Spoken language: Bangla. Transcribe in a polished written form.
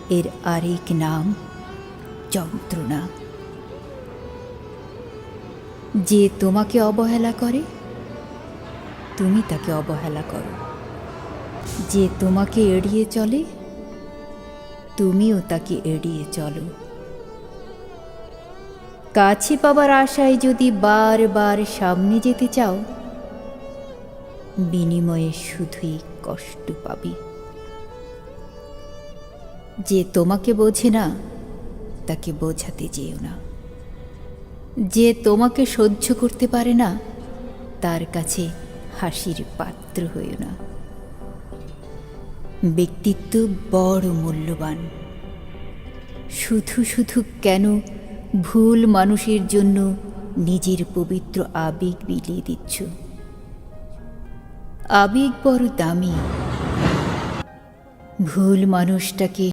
এর আরেক নাম যন্ত্রণা। যে তোমাকে অবহেলা করে তুমি তাকে অবহেলা করো, যে তোমাকে এড়িয়ে চলে তুমিও তাকে এড়িয়ে চলো। কাছে পাবার আশায় যদি বারবার সামনে যেতে চাও, বিনিময়ে শুধুই কষ্ট পাবে। যে তোমাকে বোঝে না তাকে বোঝাতে যেও না, যে তোমাকে সহ্য করতে পারে না তার কাছে হাসির পাত্র হইও না। ব্যক্তিত্ব বড় মূল্যবান। শুধু শুধু কেন ভুল মানুষের জন্য নিজের পবিত্র আবেগ বিলিয়ে দিচ্ছ? আবেগ বড় দামি। ভুল মানুষটাকে